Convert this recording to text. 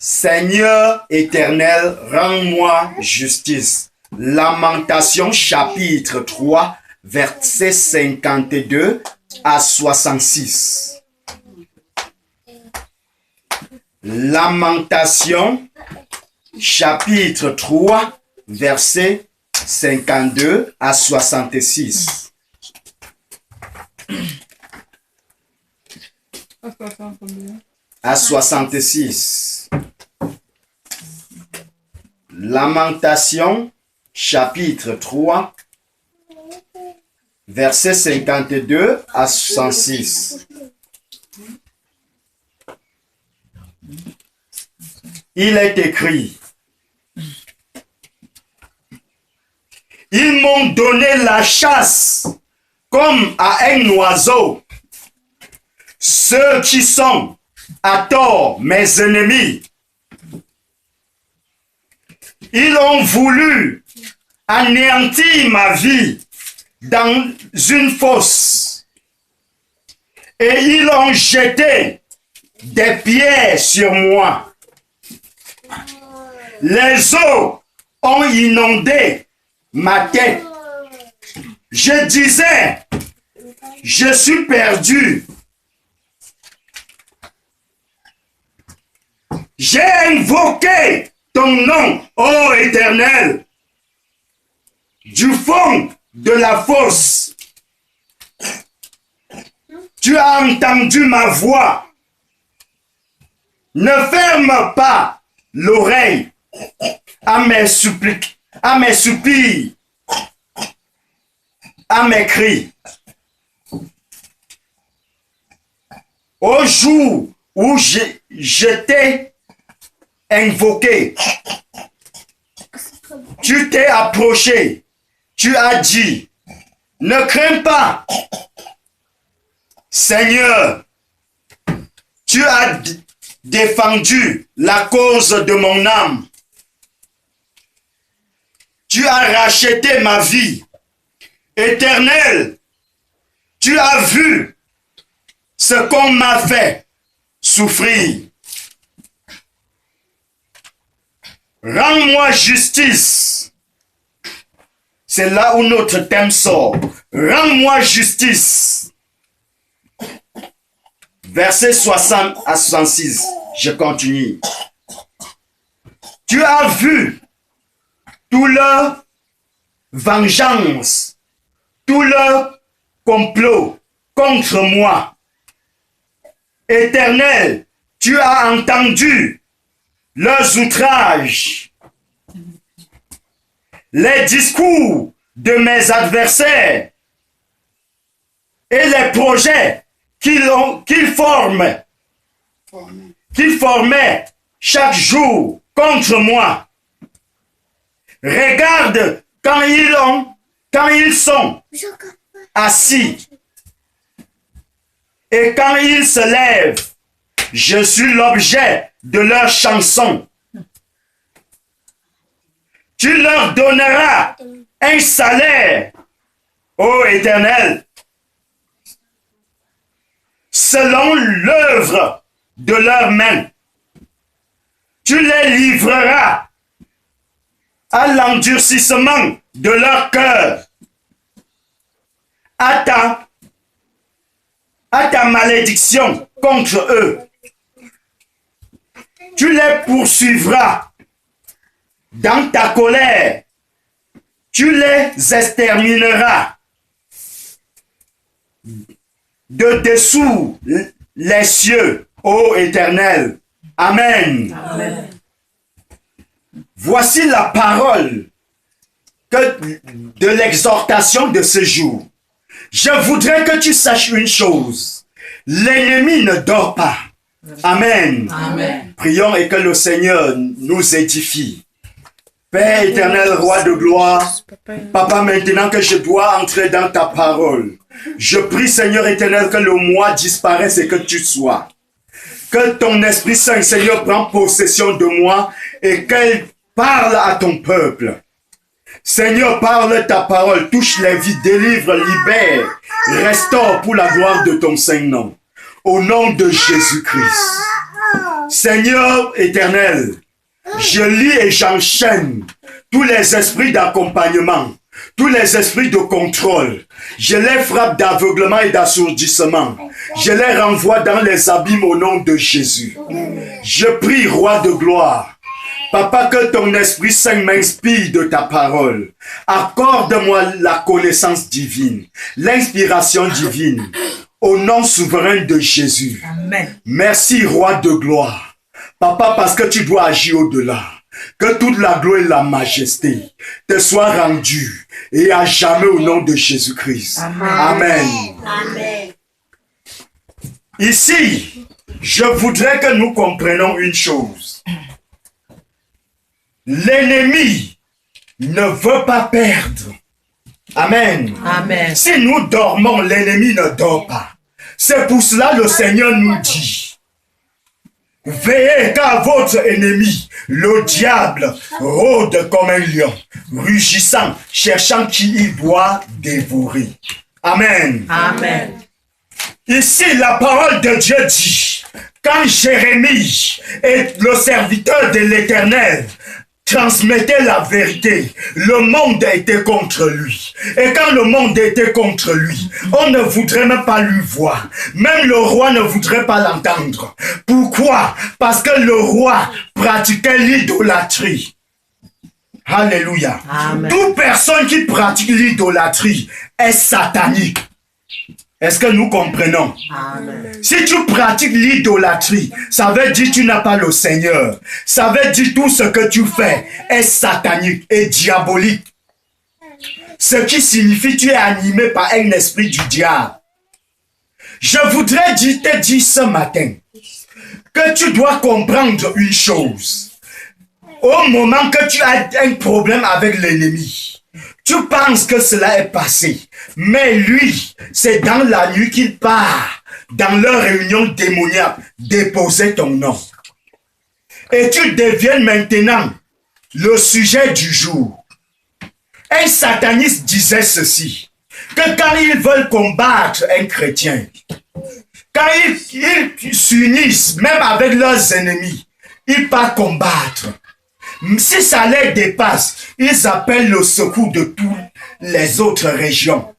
Seigneur éternel, rends-moi justice. Lamentation chapitre 3, versets 52 à 66. Lamentation chapitre 3, versets 52 à 66. À 66. Lamentation, chapitre 3, versets 52 à 66. Il est écrit: ils m'ont donné la chasse comme à un oiseau. Ceux qui sont à tort mes ennemis, ils ont voulu anéantir ma vie dans une fosse et ils ont jeté des pierres sur moi. Les eaux ont inondé ma tête. Je disais, je suis perdu. J'ai invoqué ton nom, ô Éternel, du fond de la fosse. Tu as entendu ma voix. Ne ferme pas l'oreille à mes suppliques, à mes soupirs, à mes cris. Au jour où je t'ai invoqué, tu t'es approché, tu as dit, ne crains pas, Seigneur, tu as défendu la cause de mon âme, tu as racheté ma vie. Éternel, tu as vu ce qu'on m'a fait souffrir. Rends-moi justice. C'est là où notre thème sort. Rends-moi justice. Verset 60 à 66. Je continue. Tu as vu tout leur vengeance, tout leur complot contre moi. Éternel, tu as entendu leurs outrages, les discours de mes adversaires et les projets qu'ils formaient chaque jour contre moi. Regarde quand ils sont assis et quand ils se lèvent, je suis l'objet de leurs chansons. Tu leur donneras un salaire, ô Éternel, selon l'œuvre de leurs mains. Tu les livreras à l'endurcissement de leur cœur, à ta malédiction contre eux. Tu les poursuivras dans ta colère. Tu les extermineras de dessous les cieux, ô Éternel. Amen. Amen. Voici la parole de l'exhortation de ce jour. Je voudrais que tu saches une chose. L'ennemi ne dort pas. Amen. Amen. Prions et que le Seigneur nous édifie. Père éternel, roi de gloire, Papa, maintenant que je dois entrer dans ta parole, je prie Seigneur éternel que le moi disparaisse et que tu sois. Que ton Esprit Saint, Seigneur, prenne possession de moi et qu'elle parle à ton peuple. Seigneur, parle ta parole, touche les vies, délivre, libère, restaure pour la gloire de ton Saint-Nom. Au nom de Jésus-Christ. Seigneur éternel, je lis et j'enchaîne tous les esprits d'accompagnement, tous les esprits de contrôle. Je les frappe d'aveuglement et d'assourdissement. Je les renvoie dans les abîmes au nom de Jésus. Je prie, roi de gloire, Papa, que ton Esprit Saint m'inspire de ta parole. Accorde-moi la connaissance divine, l'inspiration divine, au nom souverain de Jésus. Amen. Merci, roi de gloire. Papa, parce que tu dois agir au-delà. Que toute la gloire et la majesté te soient rendues et à jamais au nom de Jésus-Christ. Amen. Amen. Ici, je voudrais que nous comprenions une chose. L'ennemi ne veut pas perdre. Amen. Amen. Si nous dormons, l'ennemi ne dort pas. C'est pour cela que le Seigneur nous dit: veillez car votre ennemi, le diable, rôde comme un lion, rugissant, cherchant qui il doit dévorer. Amen. Amen. Ici, la parole de Dieu dit, quand Jérémie est le serviteur de l'Éternel, transmettait la vérité, le monde était contre lui. Et quand le monde était contre lui, on ne voudrait même pas lui voir. Même le roi ne voudrait pas l'entendre. Pourquoi? Parce que le roi pratiquait l'idolâtrie. Alléluia. Amen. Toute personne qui pratique l'idolâtrie est satanique. Est-ce que nous comprenons? Amen. Si tu pratiques l'idolâtrie, ça veut dire que tu n'as pas le Seigneur. Ça veut dire que tout ce que tu fais est satanique et diabolique. Ce qui signifie que tu es animé par un esprit du diable. Je voudrais te dire ce matin que tu dois comprendre une chose. Au moment que tu as un problème avec l'ennemi, tu penses que cela est passé. Mais lui, c'est dans la nuit qu'il part, dans leur réunion démoniaque, déposer ton nom. Et tu deviens maintenant le sujet du jour. Un sataniste disait ceci, que quand ils veulent combattre un chrétien, quand ils s'unissent, même avec leurs ennemis, ils partent combattre. Si ça les dépasse, ils appellent le secours de toutes les autres régions.